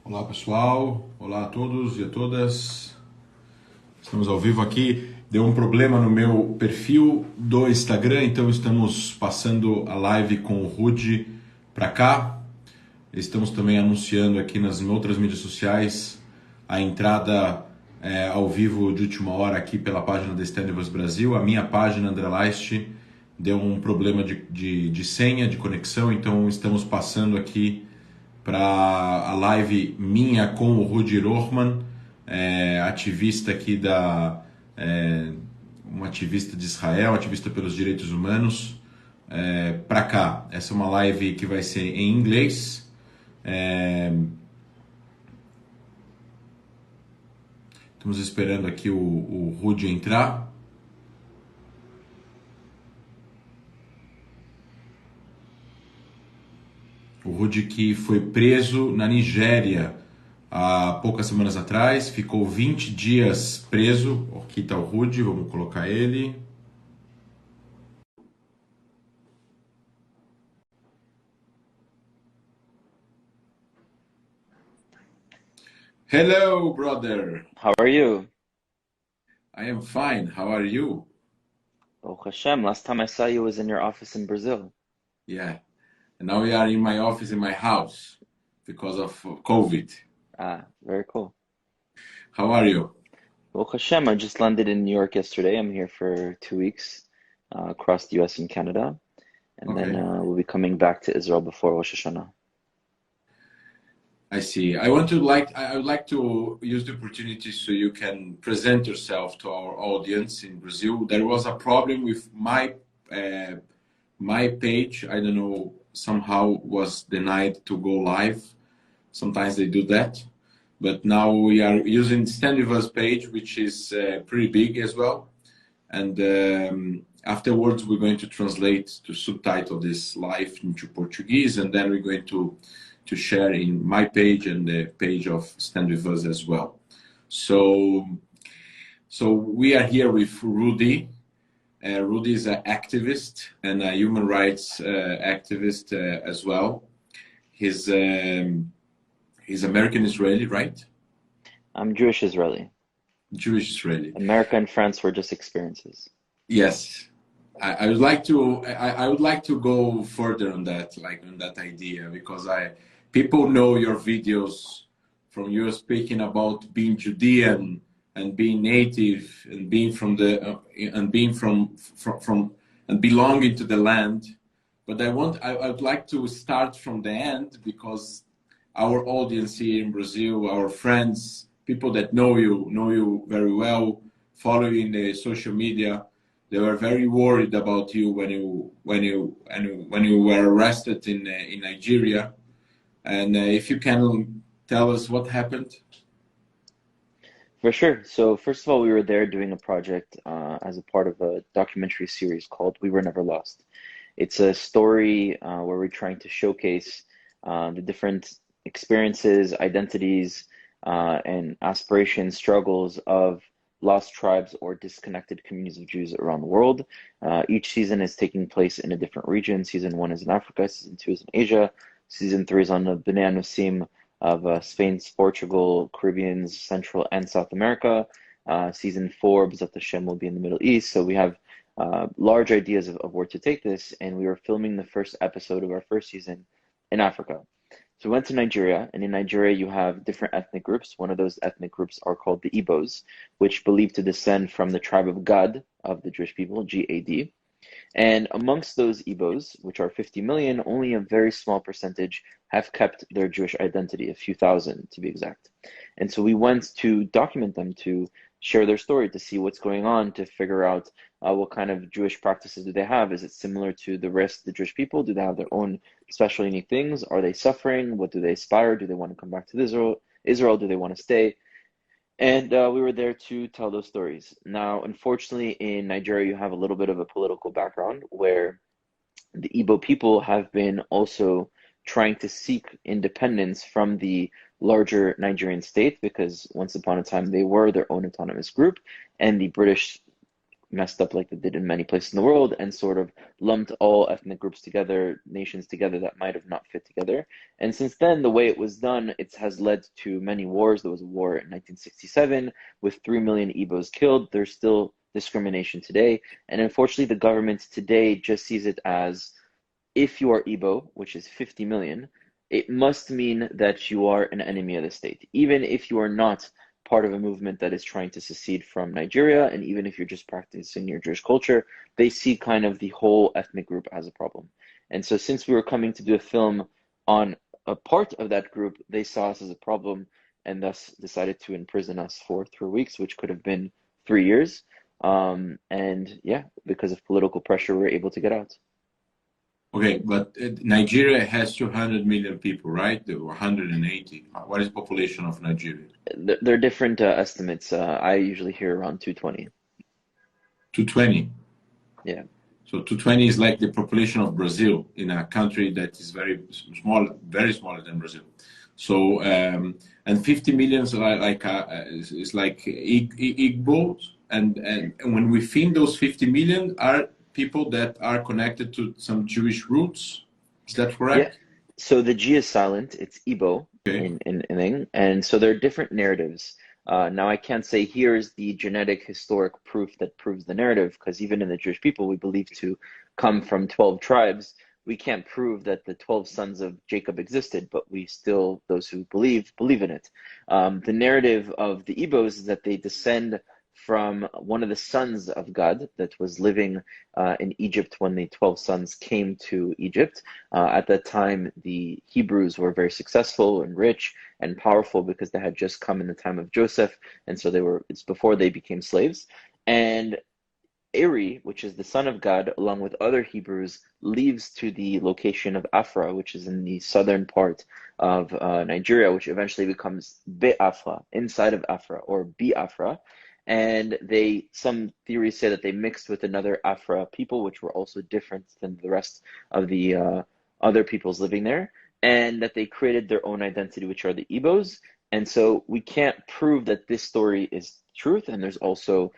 Olá pessoal, olá a todos e a todas. Estamos ao vivo aqui. Deu um problema no meu perfil do Instagram, então estamos passando a live com o Rudy para cá. Estamos também anunciando aqui nas outras mídias sociais a entrada ao vivo de última hora aqui pela página da Entrevista Brasil. A minha página, André Lajst, deu um problema de senha, de conexão, então estamos passando aqui para a live minha com o Rudy Rochman, ativista aqui um ativista de Israel, ativista pelos direitos humanos, para cá. Essa é uma live que vai ser em inglês. Estamos esperando aqui o Rudy entrar. O Rudy que foi preso na Nigéria há poucas semanas atrás, ficou 20 dias preso. Aqui está o Rudy, vamos colocar ele. Hello, brother. How are you? I am fine. How are you? Oh, Hashem, last time I saw you was in your office in Brazil. Yeah. And now we are in my office, in my house, because of COVID. Ah, very cool. How are you? Well, Hashem, I just landed in New York yesterday. I'm here for 2 weeks across the US and Canada. And Okay. then we'll be coming back to Israel before Rosh Hashanah. I see. I would like to use the opportunity so you can present yourself to our audience in Brazil. There was a problem with my page. I don't know, somehow was denied to go live. Sometimes they do that. But now we are using Standiva's page, which is pretty big as well. And afterwards, we're going to translate to subtitle this live into Portuguese, and then we're going to share in my page and the page of Stand With Us as well. So we are here with Rudy. Rudy is an activist and a human rights activist as well. He's American Israeli, right? I'm Jewish Israeli. Jewish Israeli. America and France were just experiences. Yes. I would like to go further on that, like on that idea, because people know your videos from you speaking about being Judean and being native and being from the and being from and belonging to the land. But I would like to start from the end, because our audience here in Brazil, our friends, people that know you very well, follow you in the social media. They were very worried about you when you were arrested in Nigeria. And if you can tell us what happened. For sure. So first of all, we were there doing a project as a part of a documentary series called We Were Never Lost. It's a story where we're trying to showcase the different experiences, identities, and aspirations, struggles of lost tribes or disconnected communities of Jews around the world. Each season is taking place in a different region. Season 1 is in Africa, Season 2 is in Asia, Season 3 is on the Bnei Anusim of Spain, Portugal, Caribbean, Central and South America. Season 4, B'ezrat Hashem, will be in the Middle East. So we have large ideas of where to take this, and we were filming the first episode of our first season in Africa. So we went to Nigeria, and in Nigeria you have different ethnic groups. One of those ethnic groups are called the Igbos, which believe to descend from the tribe of Gad, of the Jewish people, G-A-D. And amongst those Igbos, which are 50 million, only a very small percentage have kept their Jewish identity, a few thousand to be exact. And so we went to document them, to share their story, to see what's going on, to figure out what kind of Jewish practices do they have. Is it similar to the rest of the Jewish people? Do they have their own special unique things? Are they suffering? What do they aspire? Do they want to come back to Israel? Do they want to stay? And we were there to tell those stories. Now, unfortunately, in Nigeria, you have a little bit of a political background where the Igbo people have been also trying to seek independence from the larger Nigerian state, because once upon a time they were their own autonomous group, and the British messed up like they did in many places in the world and sort of lumped all ethnic groups together, nations together that might have not fit together. And since then, the way it was done, it has led to many wars. There was a war in 1967 with 3 million Igbos killed. There's still discrimination today. And unfortunately, the government today just sees it as, if you are Igbo, which is 50 million, it must mean that you are an enemy of the state. Even if you are not part of a movement that is trying to secede from Nigeria, and even if you're just practicing your Jewish culture, they see kind of the whole ethnic group as a problem. And so since we were coming to do a film on a part of that group, they saw us as a problem and thus decided to imprison us for 3 weeks, which could have been 3 years. And yeah, because of political pressure, we were able to get out. Okay, but Nigeria has 200 million people, right? Or 180. What is the population of Nigeria? There are different estimates. I usually hear around 220. 220? Yeah. So 220 is like the population of Brazil in a country that is very small, very smaller than Brazil. So, and 50 million is like Igbos. And when we think those 50 million are people that are connected to some Jewish roots. Is that correct? Yeah. So the G is silent. It's Igbo in and so there are different narratives. Now I can't say here's the genetic historic proof that proves the narrative, because even in the Jewish people we believe to come from 12 tribes. We can't prove that the 12 sons of Jacob existed, but we still, those who believe in it. The narrative of the Igbos is that they descend from one of the sons of God that was living in Egypt when the 12 sons came to Egypt. At that time, the Hebrews were very successful and rich and powerful because they had just come in the time of Joseph, and so it's before they became slaves. And Eri, which is the son of God, along with other Hebrews, leaves to the location of Afra, which is in the southern part of Nigeria, which eventually becomes Be-Afra, inside of Afra, or Biafra. And some theories say that they mixed with another Afra people, which were also different than the rest of the other peoples living there, and that they created their own identity, which are the Igbos. And so we can't prove that this story is truth. And there's also,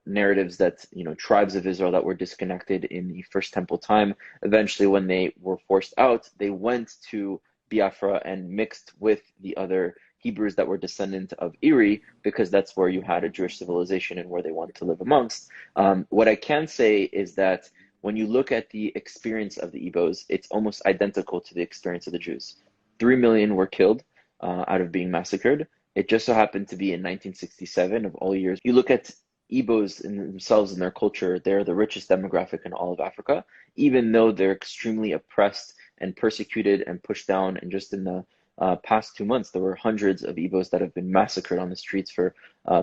narratives that, tribes of Israel that were disconnected in the First Temple time, eventually when they were forced out, they went to Biafra and mixed with the other Hebrews that were descendant of Eri, because that's where you had a Jewish civilization and where they wanted to live amongst. What I can say is that when you look at the experience of the Igbos, it's almost identical to the experience of the Jews. 3 million were killed out of being massacred. It just so happened to be in 1967 of all years. You look at Igbos in themselves and their culture, they're the richest demographic in all of Africa, even though they're extremely oppressed and persecuted and pushed down. And just in the past 2 months, there were hundreds of Igbos that have been massacred on the streets for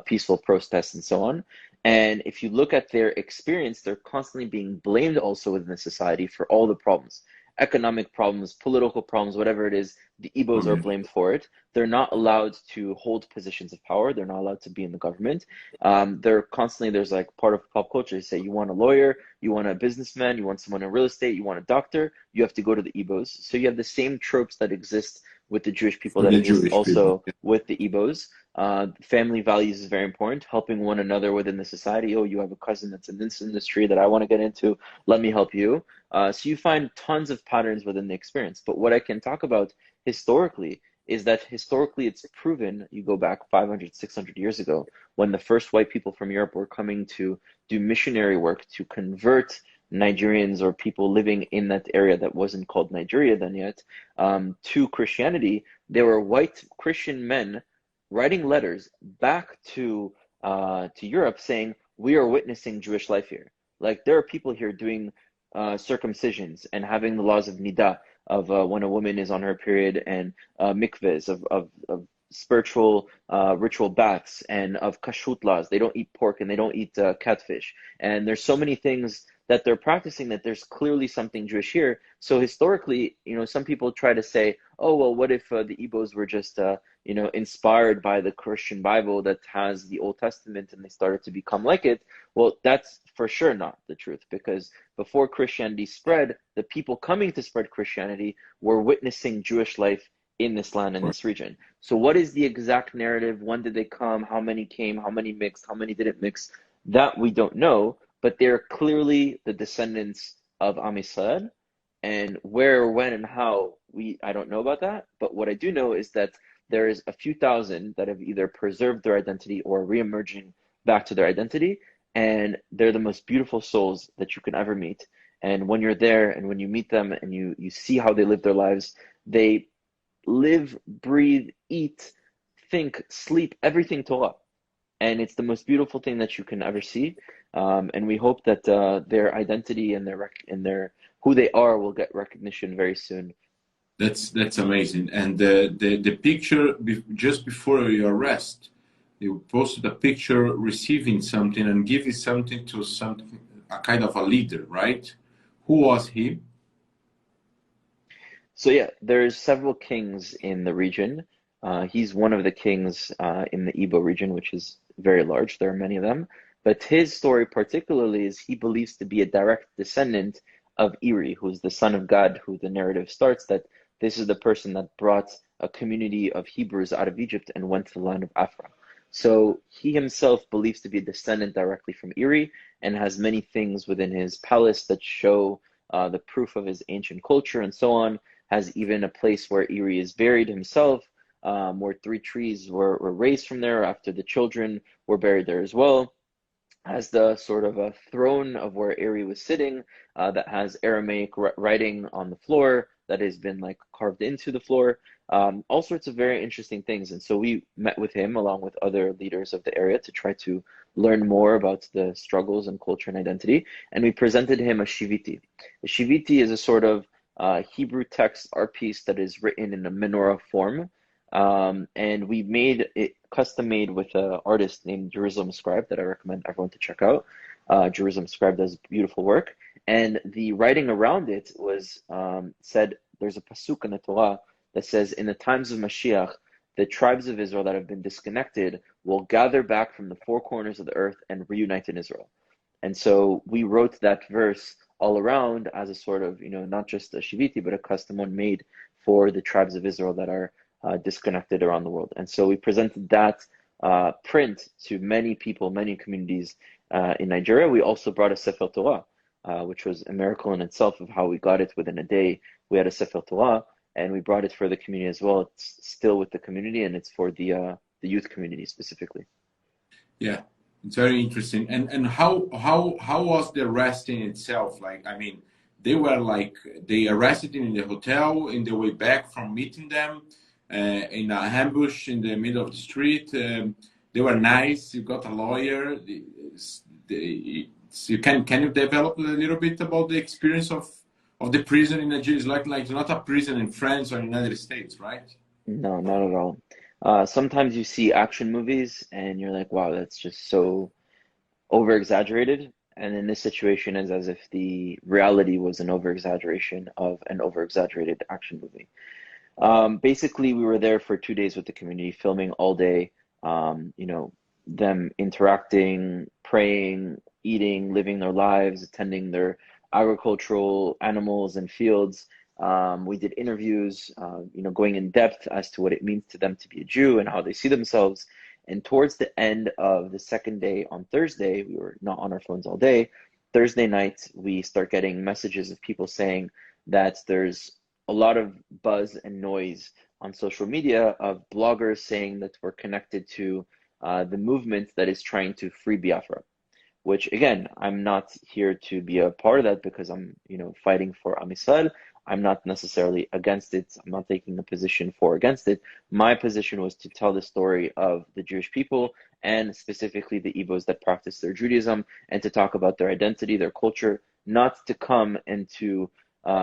peaceful protests and so on. And if you look at their experience, they're constantly being blamed also within the society for all the problems. Economic problems, political problems, whatever it is, the Igbos are blamed for it. They're not allowed to hold positions of power. They're not allowed to be in the government. There's like part of pop culture, they say you want a lawyer, you want a businessman, you want someone in real estate, you want a doctor, you have to go to the Igbos. So you have the same tropes that exist with the Jewish people that exist also with the Igbos. Family values is very important, helping one another within the society. Oh, you have a cousin that's in this industry that I want to get into, let me help you. So you find tons of patterns within the experience. But what I can talk about historically is that historically it's proven, you go back 500, 600 years ago, when the first white people from Europe were coming to do missionary work to convert Nigerians or people living in that area that wasn't called Nigeria then yet, to Christianity. There were white Christian men writing letters back to Europe saying, we are witnessing Jewish life here. Like, there are people here doing circumcisions and having the laws of Nida, of when a woman is on her period, and mikvahs, of spiritual ritual baths, and of kashrut laws. They don't eat pork and they don't eat catfish. And there's so many things that they're practicing that there's clearly something Jewish here. So historically, some people try to say, oh, well, what if the Igbos were just, inspired by the Christian Bible that has the Old Testament and they started to become like it? Well, that's for sure not the truth, because before Christianity spread, the people coming to spread Christianity were witnessing Jewish life in this land, in this region. So what is the exact narrative? When did they come? How many came? How many mixed? How many didn't mix? That we don't know, but they're clearly the descendants of Am Yisrael. And where, when, and how, I don't know about that. But what I do know is that there is a few thousand that have either preserved their identity or re-emerging back to their identity. And they're the most beautiful souls that you can ever meet. And when you're there and when you meet them and you see how they live their lives, they live, breathe, eat, think, sleep, everything Torah. And it's the most beautiful thing that you can ever see. And we hope that their identity and their who they are will get recognition very soon. That's amazing. And the picture just before your arrest, you posted a picture receiving something and giving something to a kind of a leader, right? Who was he? So yeah, there's several kings in the region. He's one of the kings in the Igbo region, which is very large. There are many of them. But his story particularly is he believes to be a direct descendant of Eri, who's the son of God, who the narrative starts that this is the person that brought a community of Hebrews out of Egypt and went to the land of Afra. So he himself believes to be a descendant directly from Eri and has many things within his palace that show the proof of his ancient culture and so on. Has even a place where Eri is buried himself, where 3 trees were raised from there after the children were buried there as well. Has the sort of a throne of where Eri was sitting that has Aramaic writing on the floor that has been like carved into the floor. All sorts of very interesting things. And so we met with him along with other leaders of the area to try to learn more about the struggles and culture and identity. And we presented him a shiviti. A shiviti is a sort of Hebrew text art piece that is written in a menorah form. And we made it custom made with an artist named Jerusalem Scribe that I recommend everyone to check out. Jerusalem Scribe does beautiful work. And the writing around it was said, there's a pasuk in the Torah that says, in the times of Mashiach, the tribes of Israel that have been disconnected will gather back from the 4 corners of the earth and reunite in Israel. And so we wrote that verse all around as a sort of, not just a shiviti, but a custom one made for the tribes of Israel that are disconnected around the world. And so we presented that print to many people, many communities in Nigeria. We also brought a Sefer Torah, which was a miracle in itself of how we got it within a day. We had a Sefer Torah, and we brought it for the community as well. It's still with the community, and it's for the youth community specifically. Yeah, it's very interesting. And how was the arresting itself? Like, I mean, they arrested him in the hotel in the way back from meeting them in an ambush in the middle of the street. They were nice. You got a lawyer. Can you develop a little bit about the experience of the prison in Nigeria? It's like not a prison in France or United States, right? No, not at all. Sometimes you see action movies and you're like, wow, that's just so over exaggerated. And in this situation, is as if the reality was an over exaggeration of an over exaggerated action movie. Basically, we were there for 2 days with the community, filming all day, them interacting, praying, eating, living their lives, attending their agricultural animals and fields. We did interviews, going in depth as to what it means to them to be a Jew and how they see themselves. And towards the end of the second day on Thursday, we were not on our phones all day. Thursday night, we start getting messages of people saying that there's a lot of buzz and noise on social media of bloggers saying that we're connected to the movement that is trying to free Biafra, which again, I'm not here to be a part of that because I'm, fighting for Am Yisrael. I'm not necessarily against it. I'm not taking a position for or against it. My position was to tell the story of the Jewish people and specifically the Igbos that practice their Judaism and to talk about their identity, their culture, not to come and to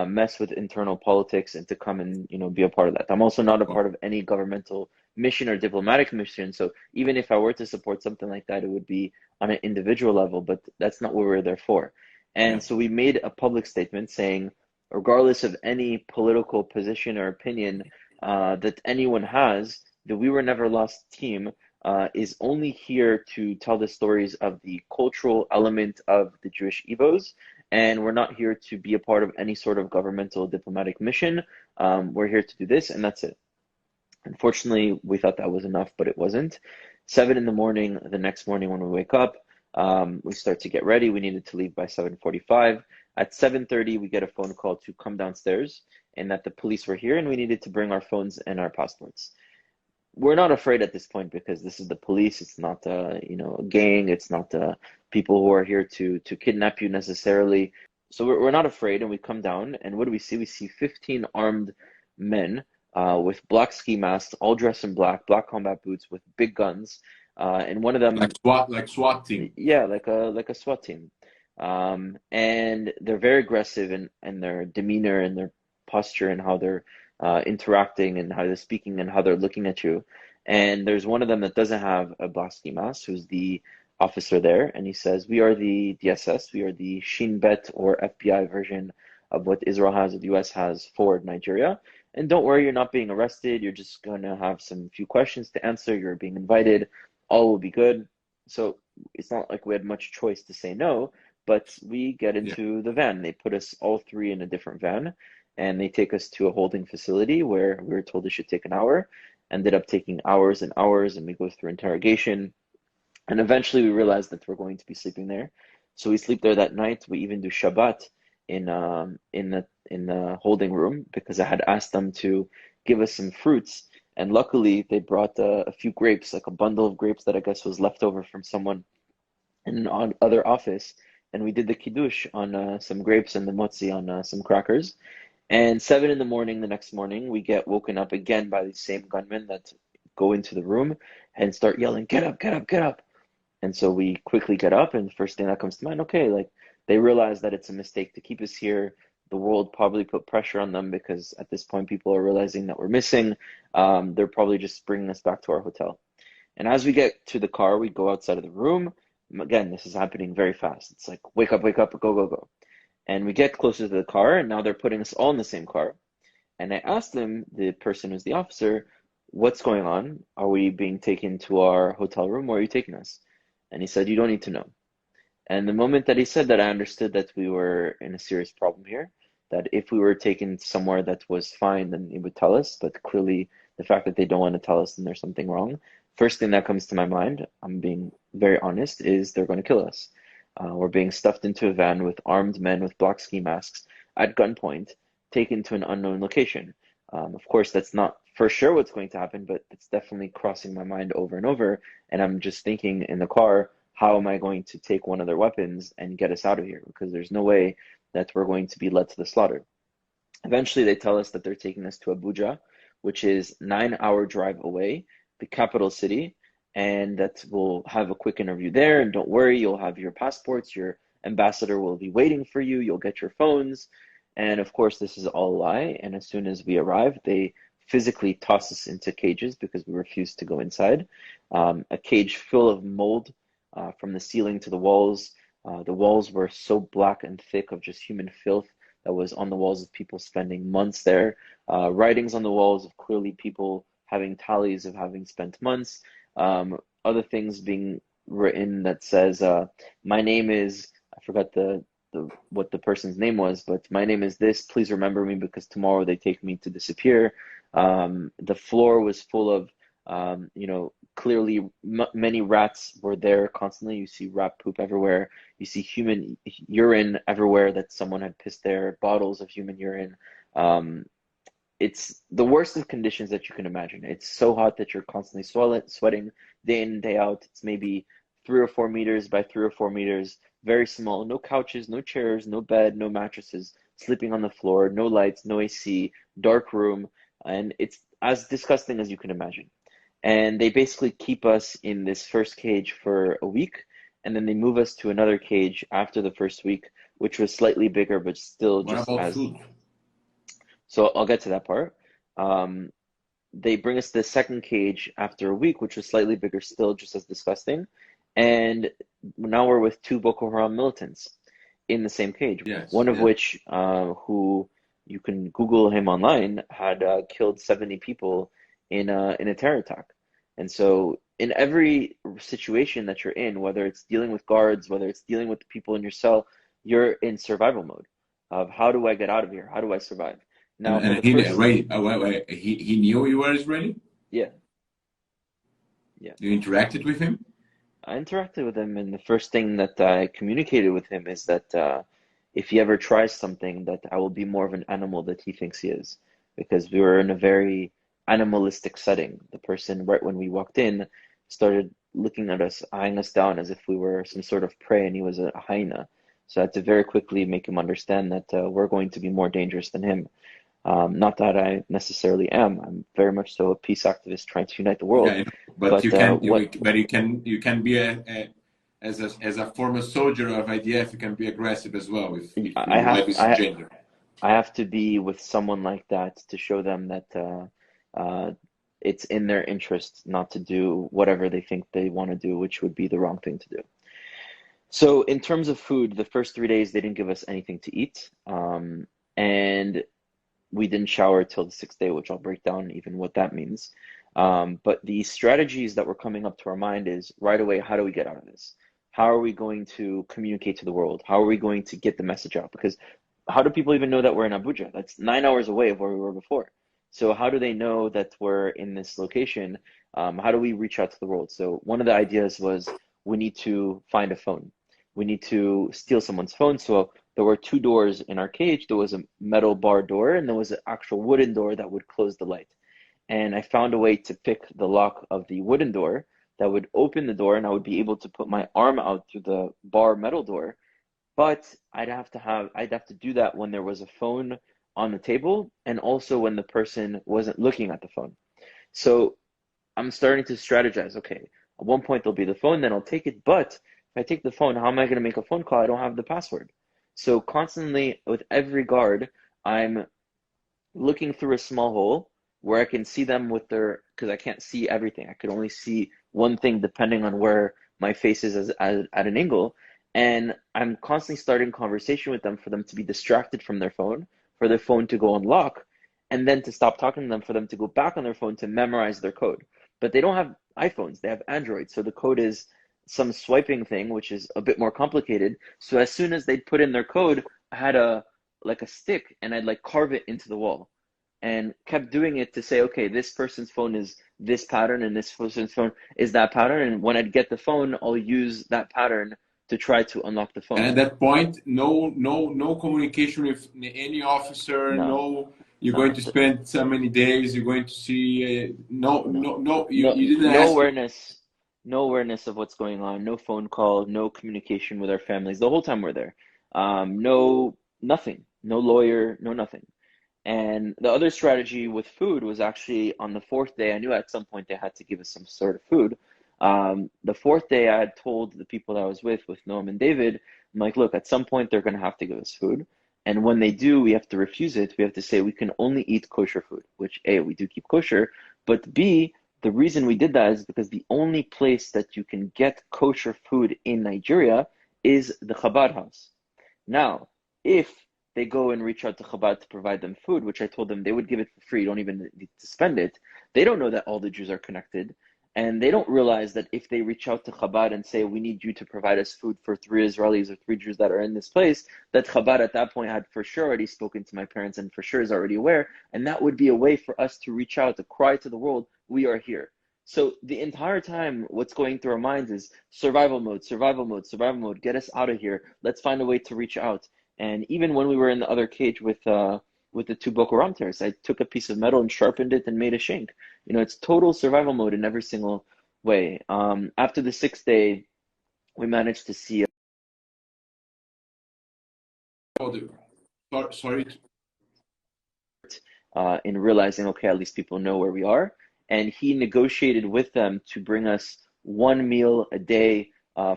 mess with internal politics and to come and be a part of that. I'm also not a part of any governmental mission or diplomatic mission. So even if I were to support something like that, it would be on an individual level, but that's not what we're there for. And so we made a public statement saying, regardless of any political position or opinion that anyone has, the We Were Never Lost team is only here to tell the stories of the cultural element of the Jewish Igbos. And we're not here to be a part of any sort of governmental diplomatic mission. We're here to do this, and that's it. Unfortunately, we thought that was enough, but it wasn't. 7 in the morning, the next morning when we wake up, We start to get ready. We needed to leave by 7:45. At 7:30, we get a phone call to come downstairs and that the police were here and we needed to bring our phones and our passports. We're not afraid at this point because this is the police. It's not a gang. It's not people who are here to kidnap you necessarily. So we're not afraid, and we come down, and what do we see? We see 15 armed men with black ski masks, all dressed in black combat boots with big guns, and one of them like SWAT team. Yeah, like a SWAT team. And they're very aggressive in their demeanor and their posture and how they're interacting and how they're speaking and how they're looking at you. And there's one of them that doesn't have a black ski mask, who's the officer there, and he says, "We are the DSS, we are the Shin Bet or FBI version of what Israel has or the US has for Nigeria. And don't worry, you're not being arrested. You're just going to have some few questions to answer. You're being invited. All will be good." So it's not like we had much choice to say no, but we get into the van. They put us all three in a different van, and they take us to a holding facility where we were told it should take an hour. Ended up taking hours and hours, and we go through interrogation. And eventually we realized that we're going to be sleeping there. So we sleep there that night. We even do Shabbat in the holding room because I had asked them to give us some fruits. And luckily they brought a few grapes, like a bundle of grapes that I guess was left over from someone in an other office. And we did the kiddush on some grapes and the motzi on some crackers. And 7 in the morning, the next morning, we get woken up again by these same gunmen that go into the room and start yelling, "Get up, get up, get up." And so we quickly get up, and the first thing that comes to mind, okay, like they realize that it's a mistake to keep us here. The world probably put pressure on them because at this point people are realizing that we're missing. They're probably just bringing us back to our hotel. And as we get to the car, we go outside of the room. Again, this is happening very fast. It's like, wake up, go, go, go. And we get closer to the car, and now they're putting us all in the same car. And I asked them, the person who's the officer, "What's going on? Are we being taken to our hotel room? Where are you taking us?" And he said, "You don't need to know." And the moment that he said that, I understood that we were in a serious problem here, that if we were taken somewhere that was fine, then he would tell us. But clearly, the fact that they don't want to tell us, then there's something wrong. First thing that comes to my mind, I'm being very honest, is they're going to kill us. We're being stuffed into a van with armed men with black ski masks at gunpoint, taken to an unknown location. Of course, that's not for sure what's going to happen, but it's definitely crossing my mind over and over. And I'm just thinking in the car, how am I going to take one of their weapons and get us out of here? Because there's no way that we're going to be led to the slaughter. Eventually, they tell us that they're taking us to Abuja, which is 9-hour drive away, the capital city, and that we'll have a quick interview there. And don't worry, you'll have your passports, your ambassador will be waiting for you, you'll get your phones. And of course, this is all a lie. And as soon as we arrive, they physically toss us into cages because we refused to go inside. A cage full of mold from the ceiling to the walls. The walls were so black and thick of just human filth that was on the walls of people spending months there. Writings on the walls of clearly people having tallies of having spent months. Other things being written that says, "My name is," I forgot what the person's name was, but "My name is this, please remember me because tomorrow they take me to disappear." The floor was full of, clearly many rats were there constantly. You see rat poop everywhere. You see human urine everywhere that someone had pissed there, bottles of human urine. It's the worst of conditions that you can imagine. It's so hot that you're constantly sweating day in and day out. It's maybe 3 or 4 meters by 3 or 4 meters, very small, no couches, no chairs, no bed, no mattresses, sleeping on the floor, no lights, no AC, dark room, and it's as disgusting as you can imagine. And they basically keep us in this first cage for a week, and then they move us to another cage after the first week, which was slightly bigger, but still What just about as... food? So I'll get to that part. They bring us to the second cage after a week, which was slightly bigger, still just as disgusting. And now we're with 2 Boko Haram militants in the same cage. Yes, One of yes. which, who you can Google him online, had killed 70 people in a terror attack. And so in every situation that you're in, whether it's dealing with guards, whether it's dealing with the people in your cell, you're in survival mode of how do I get out of here? How do I survive? Now, for the He first... wait. He knew you were Israeli? Yeah, yeah. You interacted with him? I interacted with him, and the first thing that I communicated with him is that if he ever tries something, that I will be more of an animal that he thinks he is, because we were in a very animalistic setting. The person, right when we walked in, started looking at us, eyeing us down as if we were some sort of prey, and he was a hyena. So I had to very quickly make him understand that we're going to be more dangerous than him. Not that I necessarily am. I'm very much so a peace activist trying to unite the Yeah, world. I know. But But you can be as a former soldier of IDF, you can be aggressive as well if I you have have this I gender. I have to be with someone like that to show them that uh, it's in their interest not to do whatever they think they want to do, which would be the wrong thing to do. So in terms of food, the first 3 days they didn't give us anything to eat, and we didn't shower till the sixth day, which I'll break down even what that means. But the strategies that were coming up to our mind is right away, how do we get out of this? How are we going to communicate to the world? How are we going to get the message out? Because how do people even know that we're in Abuja? That's 9 hours away of where we were before. So how do they know that we're in this location? How do we reach out to the world? So one of the ideas was we need to find a phone. We need to steal someone's phone. So there were two doors in our cage. There was a metal bar door and there was an actual wooden door that would close the light. And I found a way to pick the lock of the wooden door that would open the door, and I would be able to put my arm out through the bar metal door. But I'd have to do that when there was a phone on the table and also when the person wasn't looking at the phone. So I'm starting to strategize. Okay, at one point there'll be the phone, then I'll take it. But if I take the phone, how am I going to make a phone call? I don't have the password. So constantly with every guard, I'm looking through a small hole where I can see them with their, because I can't see everything. I could only see one thing depending on where my face is at an angle. And I'm constantly starting conversation with them for them to be distracted from their phone, for their phone to go on lock, and then to stop talking to them, for them to go back on their phone to memorize their code. But they don't have iPhones, they have Android. So the code is some swiping thing, which is a bit more complicated. So as soon as they'd put in their code, I had a like a stick and I'd like carve it into the wall and kept doing it to say, okay, this person's phone is this pattern and this person's phone is that pattern. And when I'd get the phone, I'll use that pattern to try to unlock the And phone. at that point, no communication with any officer. No, No, you're going no, to spend so many days. You're going to see. no, No. You no, didn't ask. no awareness of what's going on, no phone call, no communication with our families the whole time we're there. No, nothing, no lawyer, no nothing. And the other strategy with food was actually on the fourth day. I knew at some point they had to give us some sort of food. The fourth day, I had told the people that I was with Noam and David, I'm like, look, at some point they're going to have to give us food. And when they do, we have to refuse it. We have to say we can only eat kosher food, which A, we do keep kosher, but B, the reason we did that is because the only place that you can get kosher food in Nigeria is the Chabad house. Now, if they go and reach out to Chabad to provide them food, which I told them they would give it for free, you don't even need to spend it, they don't know that all the Jews are connected. And they don't realize that if they reach out to Chabad and say, we need you to provide us food for 3 Israelis or 3 Jews that are in this place, that Chabad at that point had for sure already spoken to my parents and for sure is already aware. And that would be a way for us to reach out, to cry to the world, we are here. So the entire time, what's going through our minds is survival mode, survival mode, survival mode. Get us out of here. Let's find a way to reach out. And even when we were in the other cage with the two Boko Haram terrorists, I took a piece of metal and sharpened it and made a shank. You know, it's total survival mode in every single way. After the sixth day, we managed to see. Sorry. In realizing, okay, at least people know where we are. And he negotiated with them to bring us one meal a day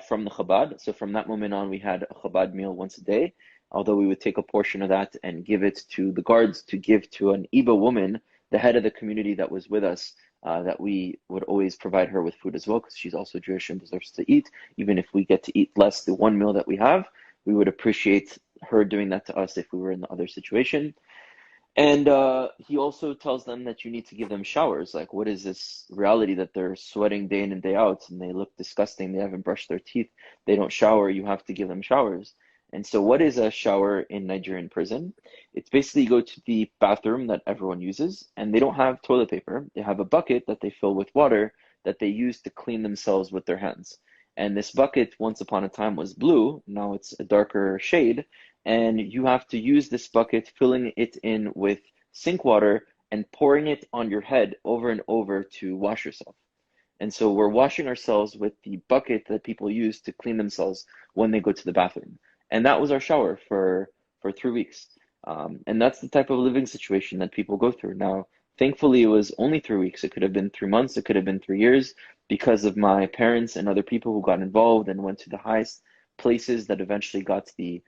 from the Chabad. So from that moment on, we had a Chabad meal once a day, although we would take a portion of that and give it to the guards to give to an Igbo woman, the head of the community that was with us, that we would always provide her with food as well, because she's also Jewish and deserves to eat. Even if we get to eat less the one meal that we have, we would appreciate her doing that to us if we were in the other situation. And he also tells them that you need to give them showers. Like, what is this reality that they're sweating day in and day out and they look disgusting? They haven't brushed their teeth. They don't shower. You have to give them showers. And so what is a shower in Nigerian prison? It's basically you go to the bathroom that everyone uses and they don't have toilet paper. They have a bucket that they fill with water that they use to clean themselves with their hands. And this bucket, once upon a time, was blue. Now it's a darker shade. And you have to use this bucket, filling it in with sink water and pouring it on your head over and over to wash yourself. And so we're washing ourselves with the bucket that people use to clean themselves when they go to the bathroom. And that was our shower for 3 weeks. And that's the type of living situation that people go through. Now, thankfully, it was only 3 weeks. It could have been 3 months. It could have been 3 years, because of my parents and other people who got involved and went to the highest places that eventually got to the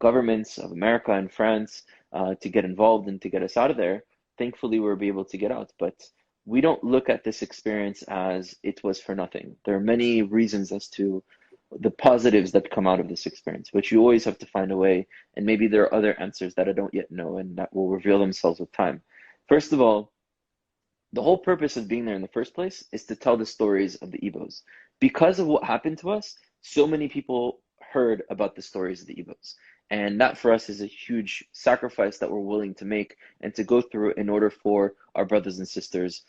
governments of America and France to get involved and to get us out of there. Thankfully, we were able to get out. But we don't look at this experience as it was for nothing. There are many reasons as to the positives that come out of this experience, but you always have to find a way. And maybe there are other answers that I don't yet know and that will reveal themselves with time. First of all, the whole purpose of being there in the first place is to tell the stories of the Igbos. Because of what happened to us, so many people heard about the stories of the Igbos. And that for us is a huge sacrifice that we're willing to make and to go through in order for our brothers and sisters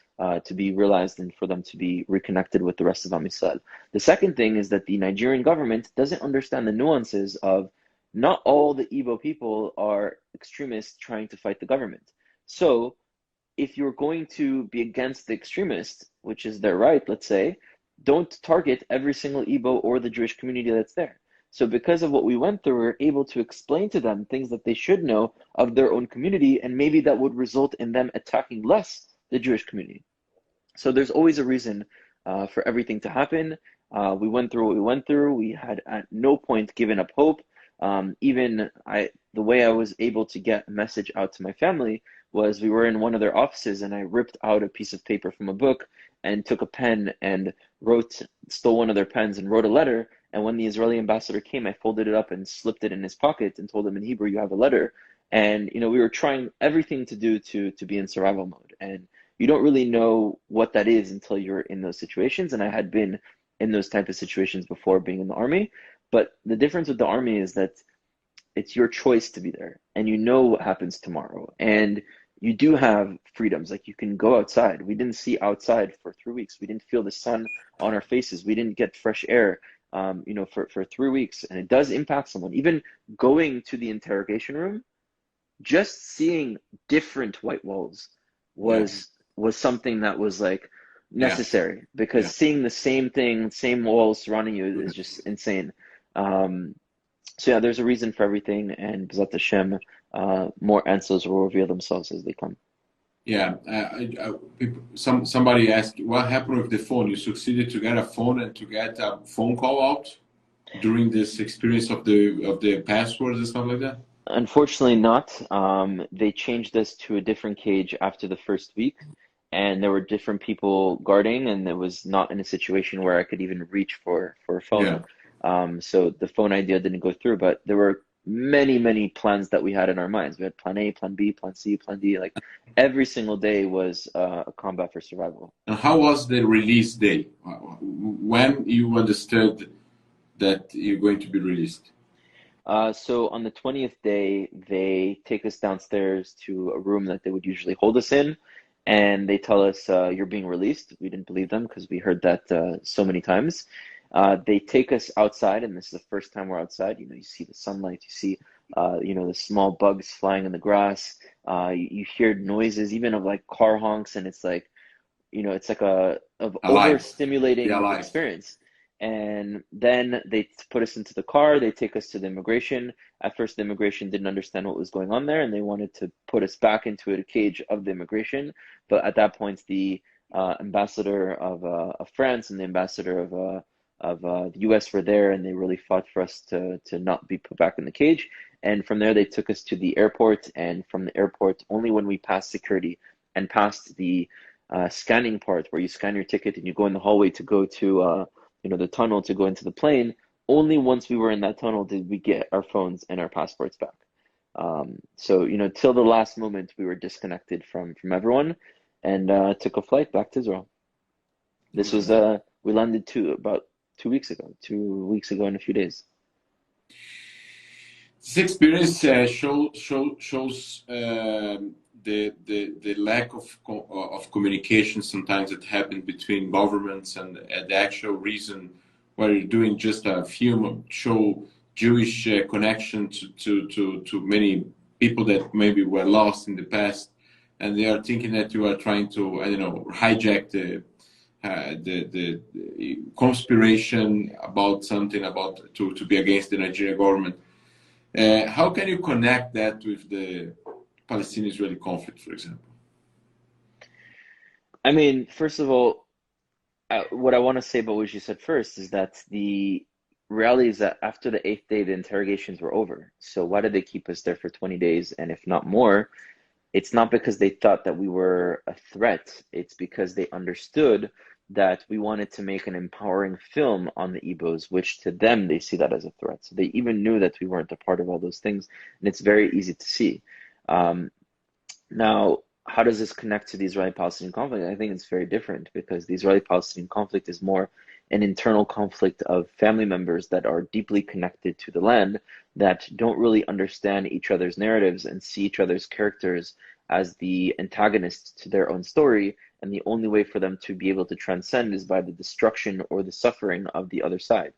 to be realized and for them to be reconnected with the rest of Am Yisrael. The second thing is that the Nigerian government doesn't understand the nuances of not all the Igbo people are extremists trying to fight the government. So if you're going to be against the extremists, which is their right, let's say, don't target every single Igbo or the Jewish community that's there. So because of what we went through, we're able to explain to them things that they should know of their own community, and maybe that would result in them attacking less the Jewish community. So there's always a reason for everything to happen. We went through what we went through. We had at no point given up hope. The way I was able to get a message out to my family was we were in one of their offices and I ripped out a piece of paper from a book and took a pen and stole one of their pens and wrote a letter. And when the Israeli ambassador came, I folded it up and slipped it in his pocket and told him in Hebrew, "You have a letter." And we were trying everything to do to be in survival mode. And you don't really know what that is until you're in those situations. And I had been in those type of situations before being in the army. But the difference with the army is that it's your choice to be there, and you know what happens tomorrow. And you do have freedoms, like you can go outside. We didn't see outside for 3 weeks. We didn't feel the sun on our faces. We didn't get fresh air, for 3 weeks. And it does impact someone. Even going to the interrogation room, just seeing different white walls was something that was like necessary, because seeing the same thing, same walls surrounding you is just insane. So there's a reason for everything, and B'ezrat Hashem, more answers will reveal themselves as they come. Somebody asked, what happened with the phone? You succeeded to get a phone and to get a phone call out during this experience of the passwords and stuff like that? Unfortunately not. They changed us to a different cage after the first week, and there were different people guarding, and it was not in a situation where I could even reach for a phone. So the phone idea didn't go through, but there were many plans that we had in our minds. We had plan A, plan B, plan C, plan D. Like every single day was a combat for survival. And how was the release day? When you understood that you're going to be released? So on the 20th day, they take us downstairs to a room that they would usually hold us in, and they tell us, you're being released. We didn't believe them because we heard that so many times. They take us outside, and this is the first time we're outside. You see the sunlight, you see, the small bugs flying in the grass. You hear noises, even of like car honks, and it's like, it's like overstimulating experience. And then they put us into the car. They take us to the immigration. At first, the immigration didn't understand what was going on there, and they wanted to put us back into a cage of the immigration. But at that point, the ambassador of France and the ambassador of the US were there, and they really fought for us to not be put back in the cage. And from there, they took us to the airport. And from the airport, only when we passed security and passed the scanning part where you scan your ticket and you go in the hallway to go to the tunnel to go into the plane, only once we were in that tunnel did we get our phones and our passports back. So till the last moment, we were disconnected from everyone, and took a flight back to Israel. This was we landed about 2 weeks ago, 2 weeks ago in a few days. This experience shows the lack of communication sometimes that happen between governments, and the actual reason where you're doing just a film show Jewish connection to many people that maybe were lost in the past, and they are thinking that you are trying to, I don't know, hijack the conspiration about something about to be against the Nigerian government. How can you connect that with the Palestinian-Israeli conflict, for example? I mean, first of all, what I want to say about what you said first is that the reality is that after the 8th day, the interrogations were over. So why did they keep us there for 20 days and if not more? It's not because they thought that we were a threat. It's because they understood that we wanted to make an empowering film on the Igbos, which to them, they see that as a threat. So they even knew that we weren't a part of all those things. And it's very easy to see. Now, how does this connect to the Israeli-Palestinian conflict? I think it's very different because the Israeli-Palestinian conflict is more an internal conflict of family members that are deeply connected to the land that don't really understand each other's narratives and see each other's characters as the antagonists to their own story. And the only way for them to be able to transcend is by the destruction or the suffering of the other side.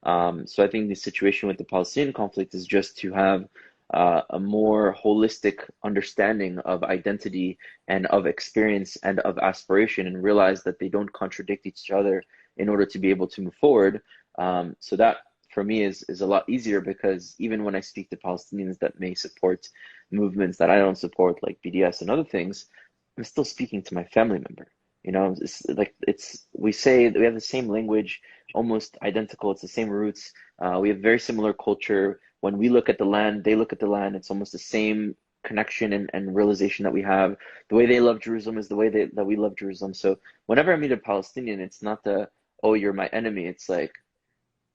So I think the situation with the Palestinian conflict is just to have a more holistic understanding of identity and of experience and of aspiration, and realize that they don't contradict each other in order to be able to move forward. So that for me is a lot easier, because even when I speak to Palestinians that may support movements that I don't support, like BDS and other things, I'm still speaking to my family member. You know, we say that we have the same language, almost identical. It's the same roots. We have very similar culture. When we look at the land, they look at the land. It's almost the same connection and realization that we have. The way they love Jerusalem is the way that we love Jerusalem. So whenever I meet a Palestinian, it's not oh, you're my enemy. It's like,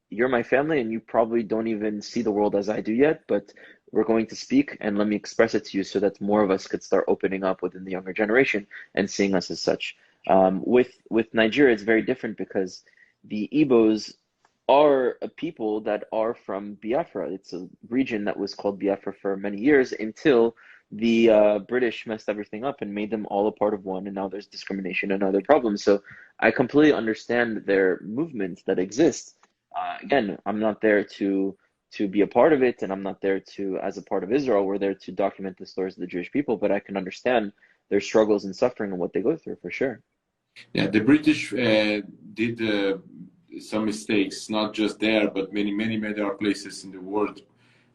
you're my family and you probably don't even see the world as I do yet, but we're going to speak and let me express it to you so that more of us could start opening up within the younger generation and seeing us as such. With Nigeria, it's very different because the Igbos are a people that are from Biafra. It's a region that was called Biafra for many years until the British messed everything up and made them all a part of one, and now there's discrimination and other problems. So I completely understand their movements that exist. Again, I'm not there to be a part of it, and I'm not there to, as a part of Israel, we're there to document the stories of the Jewish people, but I can understand their struggles and suffering and what they go through, for sure. Yeah, the British did some mistakes, not just there, but many other places in the world.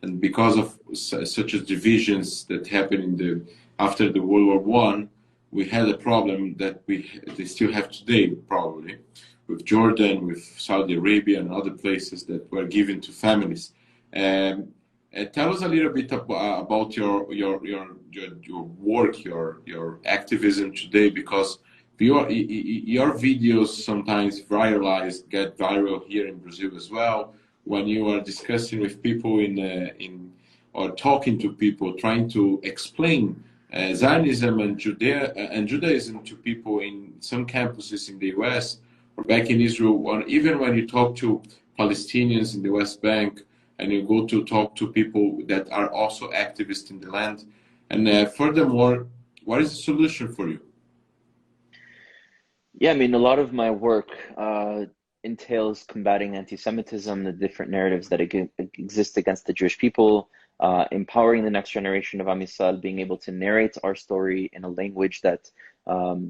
And because of such as divisions that happened after the World War One, we had a problem that they still have today, probably, with Jordan, with Saudi Arabia, and other places that were given to families. Tell us a little bit about your work, your activism today, because your videos sometimes get viral here in Brazil as well. When you are discussing with people or talking to people, trying to explain Zionism and Judaism to people in some campuses in the U.S. or back in Israel, or even when you talk to Palestinians in the West Bank, and you go to talk to people that are also activists in the land. And furthermore, what is the solution for you? Yeah, I mean, a lot of my work entails combating anti-Semitism, the different narratives that exist against the Jewish people, empowering the next generation of Am Yisrael, being able to narrate our story in a language that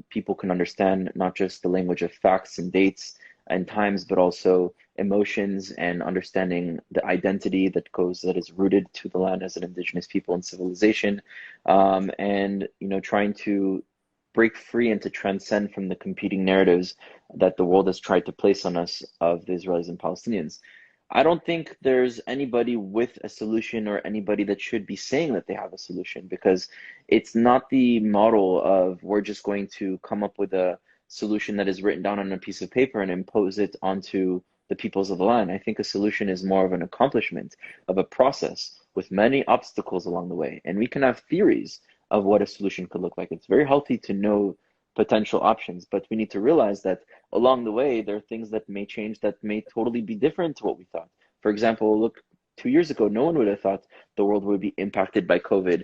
people can understand, not just the language of facts and dates and times, but also emotions and understanding the identity that is rooted to the land as an indigenous people and civilization, and trying to break free and to transcend from the competing narratives that the world has tried to place on us of the Israelis and Palestinians. I don't think there's anybody with a solution or anybody that should be saying that they have a solution, because it's not the model of we're just going to come up with a solution that is written down on a piece of paper and impose it onto the peoples of the land. I think a solution is more of an accomplishment of a process with many obstacles along the way. And we can have theories of what a solution could look like. It's very healthy to know potential options, but we need to realize that along the way, there are things that may change that may totally be different to what we thought. For example, look, 2 years ago, no one would have thought the world would be impacted by COVID.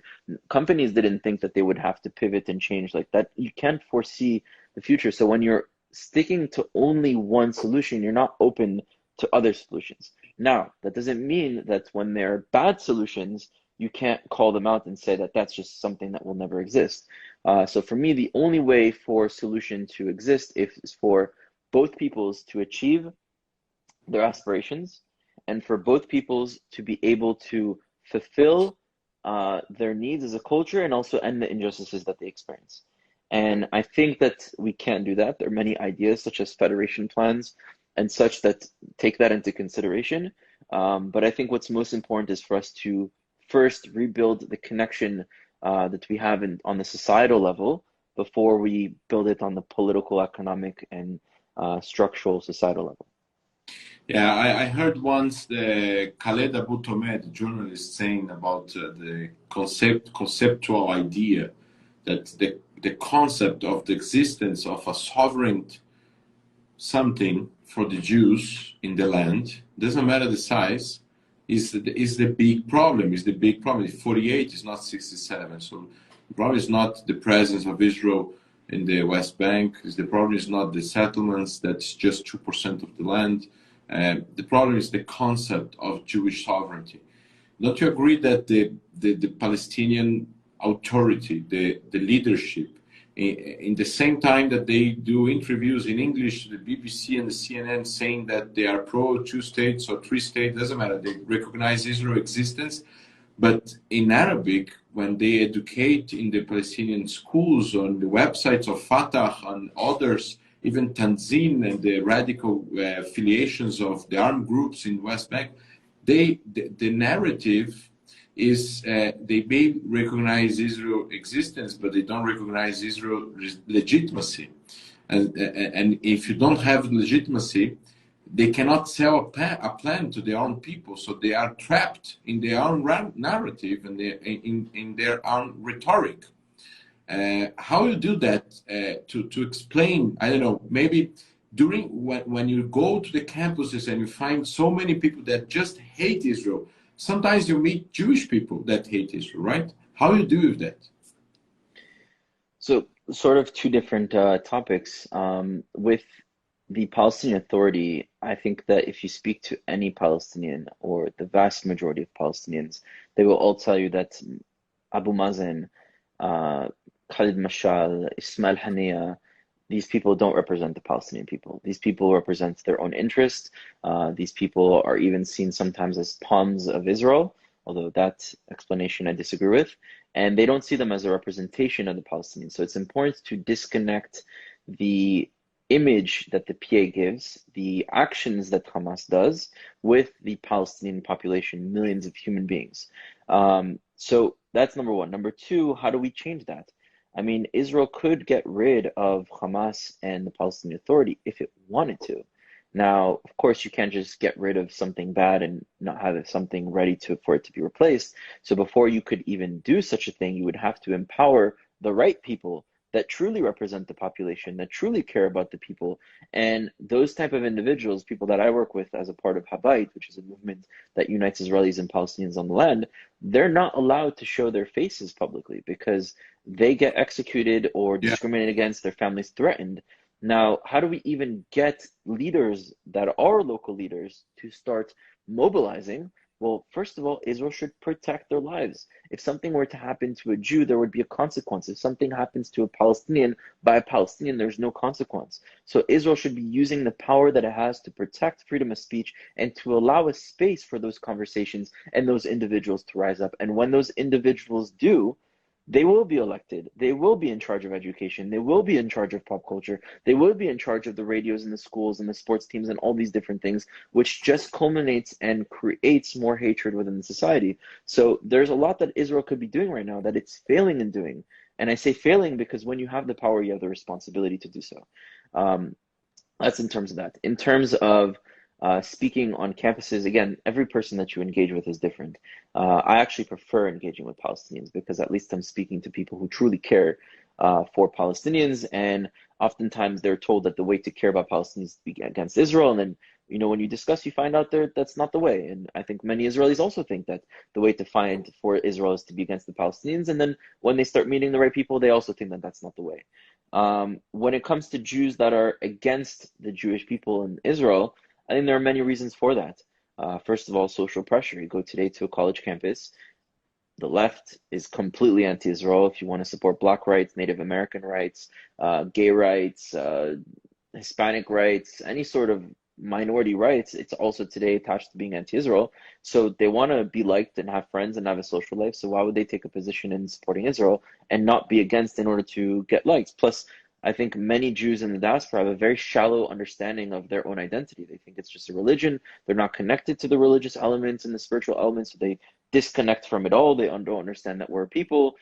Companies didn't think that they would have to pivot and change like that. You can't foresee the future. So when you're sticking to only one solution, you're not open to other solutions. Now, that doesn't mean that when there are bad solutions, you can't call them out and say that that's just something that will never exist. So for me, the only way for solution to exist is for both peoples to achieve their aspirations and for both peoples to be able to fulfill their needs as a culture and also end the injustices that they experience. And I think that we can't do that. There are many ideas such as federation plans and such that take that into consideration. But I think what's most important is for us to first rebuild the connection that we have on the societal level before we build it on the political, economic, and structural societal level. Yeah, I heard once the Khaled Abu Tomeh, the journalist, saying about the conceptual idea that the concept of the existence of a sovereign something for the Jews in the land, doesn't matter the size, is the big problem. Is the big problem. 48 is not 67. So the problem is not the presence of Israel in the West Bank. The problem is not the settlements. That's just 2% of the land. The problem is the concept of Jewish sovereignty. Don't you agree that the Palestinian Authority, the leadership, in the same time that they do interviews in English, the BBC and the CNN saying that they are pro 2 states or 3 states, doesn't matter, they recognize Israel's existence, but in Arabic, when they educate in the Palestinian schools, on the websites of Fatah and others, even Tanzim and the radical affiliations of the armed groups in West Bank, the narrative is they may recognize Israel's existence, but they don't recognize Israel's legitimacy. And if you don't have legitimacy, they cannot sell a plan to their own people. So they are trapped in their own narrative and in their own rhetoric. How you do that to explain, I don't know, maybe during when you go to the campuses and you find so many people that just hate Israel, sometimes you meet Jewish people that hate Israel, right? How you do with that? So sort of two different topics. With the Palestinian Authority, I think that if you speak to any Palestinian or the vast majority of Palestinians, they will all tell you that Abu Mazen, Khalid Mashal, Ismail Haniyeh, these people don't represent the Palestinian people. These people represent their own interest. These people are even seen sometimes as pawns of Israel, although that explanation I disagree with. And they don't see them as a representation of the Palestinians. So it's important to disconnect the image that the PA gives, the actions that Hamas does, with the Palestinian population, millions of human beings. So that's number one. Number two, how do we change that? I mean, Israel could get rid of Hamas and the Palestinian Authority if it wanted to. Now, of course, you can't just get rid of something bad and not have something ready for it to be replaced. So before you could even do such a thing, you would have to empower the right people that truly represent the population, that truly care about the people. And those type of individuals, people that I work with as a part of Habayit, which is a movement that unites Israelis and Palestinians on the land, they're not allowed to show their faces publicly because they get executed or discriminated against, their families threatened. Now, how do we even get leaders that are local leaders to start mobilizing? Well, first of all, Israel should protect their lives. If something were to happen to a Jew, there would be a consequence. If something happens to a Palestinian by a Palestinian, there's no consequence. So Israel should be using the power that it has to protect freedom of speech and to allow a space for those conversations and those individuals to rise up. And when those individuals do, they will be elected. They will be in charge of education. They will be in charge of pop culture. They will be in charge of the radios and the schools and the sports teams and all these different things, which just culminates and creates more hatred within the society. So there's a lot that Israel could be doing right now that it's failing in doing. And I say failing because when you have the power, you have the responsibility to do so. That's in terms of that. In terms of speaking on campuses, again, every person that you engage with is different. I actually prefer engaging with Palestinians because at least I'm speaking to people who truly care for Palestinians, and oftentimes they're told that the way to care about Palestinians is to be against Israel, and then when you discuss, you find out that's not the way. And I think many Israelis also think that the way to find for Israel is to be against the Palestinians, and then when they start meeting the right people, they also think that that's not the way. When it comes to Jews that are against the Jewish people in Israel, I think there are many reasons for that. First of all, social pressure. You go today to a college campus, the left is completely anti-Israel. If you want to support Black rights, Native American rights, gay rights, Hispanic rights, any sort of minority rights, it's also today attached to being anti-Israel. So they want to be liked and have friends and have a social life. So why would they take a position in supporting Israel and not be against in order to get likes? Plus, I think many Jews in the diaspora have a very shallow understanding of their own identity. They think it's just a religion. They're not connected to the religious elements and the spiritual elements. So they disconnect from it all. They don't understand that we're people.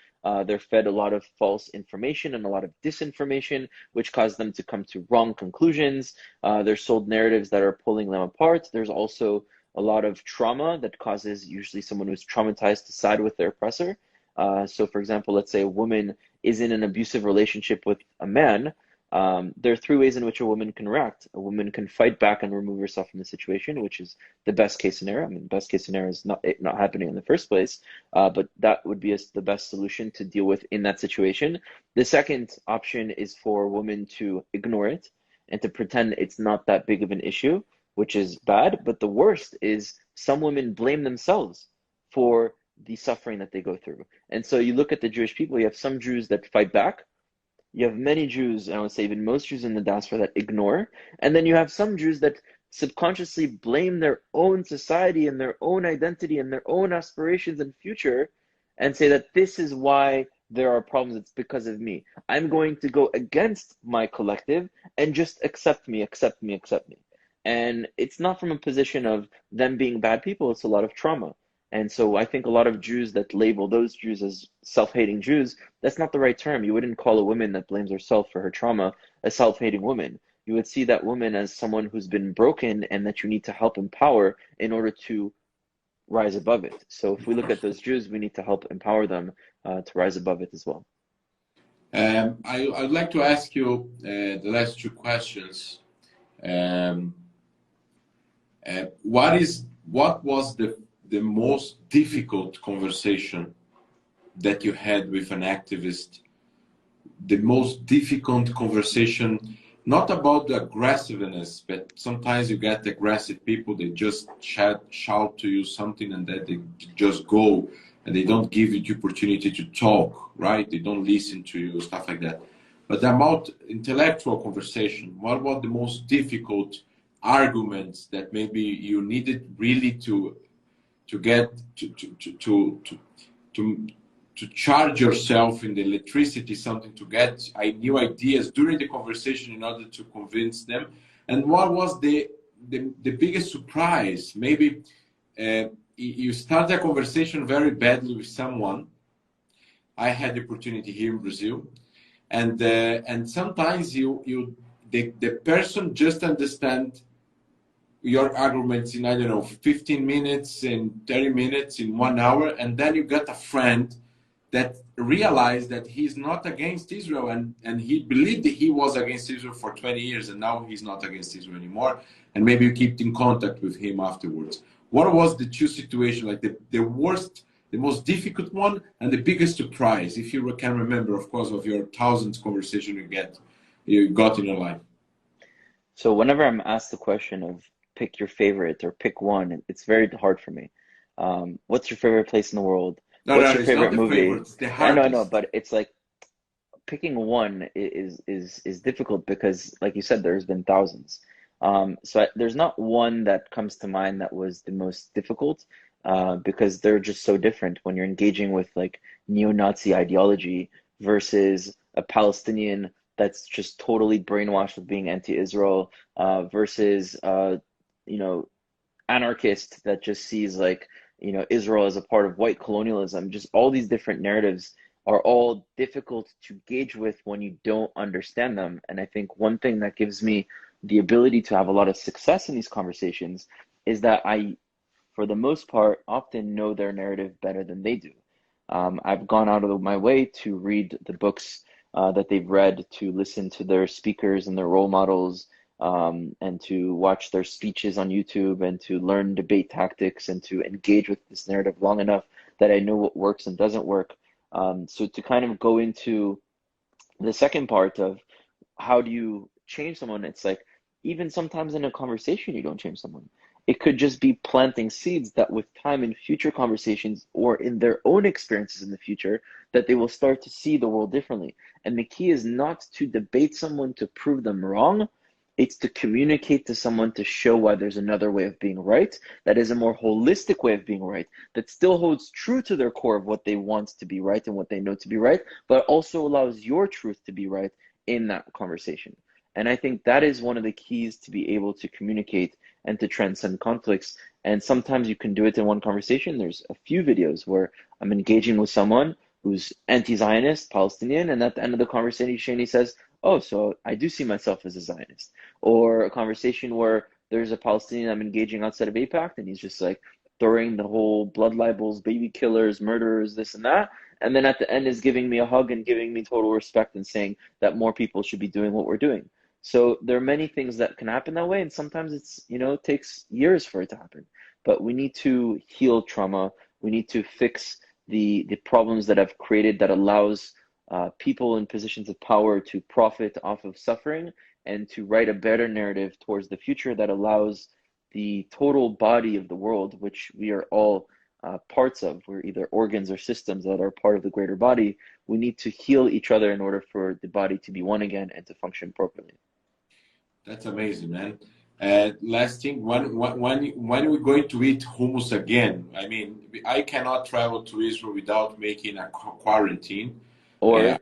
They're fed a lot of false information and a lot of disinformation, which causes them to come to wrong conclusions. They're sold narratives that are pulling them apart. There's also a lot of trauma that causes usually someone who's traumatized to side with their oppressor. So for example, let's say a woman is in an abusive relationship with a man. There are three ways in which a woman can react. A woman can fight back and remove herself from the situation, which is the best case scenario. I mean, the best case scenario is not happening in the first place, but that would be the best solution to deal with in that situation. The second option is for a woman to ignore it and to pretend it's not that big of an issue, which is bad. But the worst is some women blame themselves for the suffering that they go through. And so you look at the Jewish people, you have some Jews that fight back. You have many Jews, and I would say even most Jews in the diaspora, that ignore. And then you have some Jews that subconsciously blame their own society and their own identity and their own aspirations and future and say that this is why there are problems. It's because of me. I'm going to go against my collective and just accept me, accept me, accept me. And it's not from a position of them being bad people. It's a lot of trauma. And so I think a lot of Jews that label those Jews as self-hating Jews, that's not the right term. You wouldn't call a woman that blames herself for her trauma a self-hating woman. You would see that woman as someone who's been broken and that you need to help empower in order to rise above it. So if we look at those Jews, we need to help empower them to rise above it as well. I'd like to ask you the last two questions. What was the most difficult conversation that you had with an activist? The most difficult conversation, not about the aggressiveness, but sometimes you get aggressive people, they just shout to you something and then they just go and they don't give you the opportunity to talk, right? They don't listen to you, stuff like that. But about intellectual conversation, what were the most difficult arguments that maybe you needed really to get to charge yourself in the electricity, something to get new ideas during the conversation in order to convince them? And what was the biggest surprise? Maybe you start a conversation very badly with someone. I had the opportunity here in Brazil, and sometimes the person just understand your arguments in, I don't know, 15 minutes, in 30 minutes, in 1 hour, and then you got a friend that realized that he's not against Israel, and he believed that he was against Israel for 20 years, and now he's not against Israel anymore, and maybe you keep in contact with him afterwards. What was the two situations, like the worst, the most difficult one, and the biggest surprise, if you can remember, of course, of your thousands conversation you got in your life? So whenever I'm asked the question of pick your favorite or pick one, it's very hard for me. What's your favorite place in the world? What's your favorite movie? I know, but it's like picking one is difficult because, like you said, there's been thousands. So there's not one that comes to mind that was the most difficult because they're just so different when you're engaging with like neo-Nazi ideology versus a Palestinian that's just totally brainwashed with being anti-Israel versus anarchist that just sees like Israel as a part of white colonialism. Just all these different narratives are all difficult to gauge with when you don't understand them. And I think one thing that gives me the ability to have a lot of success in these conversations is that I, for the most part, often know their narrative better than they do. I've gone out of my way to read the books that they've read, to listen to their speakers and their role models, and to watch their speeches on YouTube and to learn debate tactics and to engage with this narrative long enough that I know what works and doesn't work. So to kind of go into the second part of how do you change someone, it's like even sometimes in a conversation, you don't change someone. It could just be planting seeds that with time in future conversations or in their own experiences in the future, that they will start to see the world differently. And the key is not to debate someone to prove them wrong. It's to communicate to someone to show why there's another way of being right, that is a more holistic way of being right, that still holds true to their core of what they want to be right and what they know to be right, but also allows your truth to be right in that conversation. And I think that is one of the keys to be able to communicate and to transcend conflicts. And sometimes you can do it in one conversation. There's a few videos where I'm engaging with someone who's anti-Zionist, Palestinian, and at the end of the conversation, he says, oh, so I do see myself as a Zionist. Or a conversation where there's a Palestinian I'm engaging outside of AIPAC, and he's just like throwing the whole blood libels, baby killers, murderers, this and that. And then at the end is giving me a hug and giving me total respect and saying that more people should be doing what we're doing. So there are many things that can happen that way, and sometimes it's, it takes years for it to happen. But we need to heal trauma. We need to fix the problems that have created that allows people in positions of power to profit off of suffering, and to write a better narrative towards the future that allows the total body of the world, which we are all parts of. We're either organs or systems that are part of the greater body. We need to heal each other in order for the body to be one again and to function properly. That's amazing, man. Last thing, when we're going to eat hummus again? I mean, I cannot travel to Israel without making a quarantine. Or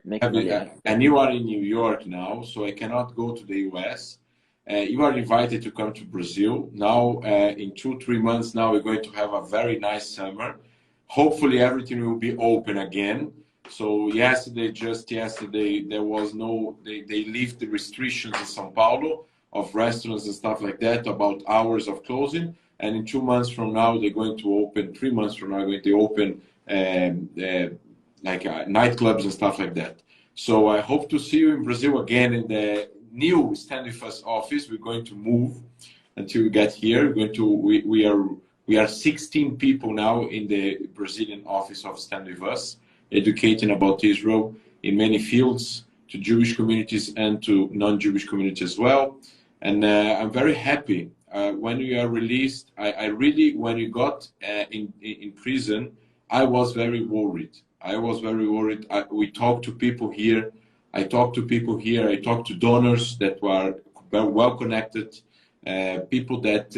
and you are in New York now, so I cannot go to the US. You are invited to come to Brazil. Now, in 2-3 months now, we're going to have a very nice summer. Hopefully everything will be open again. So just yesterday, there was they lifted the restrictions in São Paulo of restaurants and stuff like that about hours of closing. And in 2 months from now, they're going to open, 3 months from now, they're going to open nightclubs and stuff like that. So I hope to see you in Brazil again in the new Stand With Us office. We're going to move until we get here. We are 16 people now in the Brazilian office of Stand With Us, educating about Israel in many fields, to Jewish communities and to non-Jewish communities as well. And I'm very happy when we are released. When we got in prison, I was very worried. We talked to people here. I talked to donors that were well connected, people that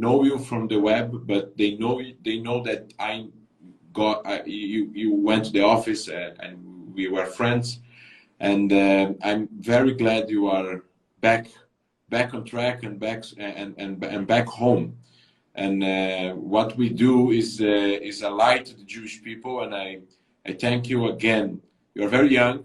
know you from the web, but they know that you went to the office and we were friends. And I'm very glad you are back on track and back home. And what we do is a light to the Jewish people. And I thank you again. You are very young.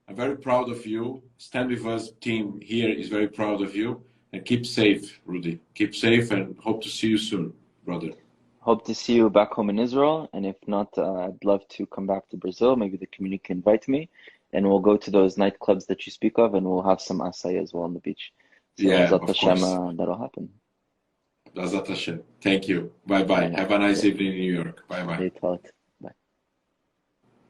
I'm very proud of you. Stand With Us team here is very proud of you. And keep safe, Rudy. Keep safe, and hope to see you soon, brother. Hope to see you back home in Israel. And if not, I'd love to come back to Brazil. Maybe the community can invite me. And we'll go to those nightclubs that you speak of, and we'll have some acai as well on the beach. So of course. That'll happen. Thank you. Bye-bye. Have a nice evening in New York. Bye-bye.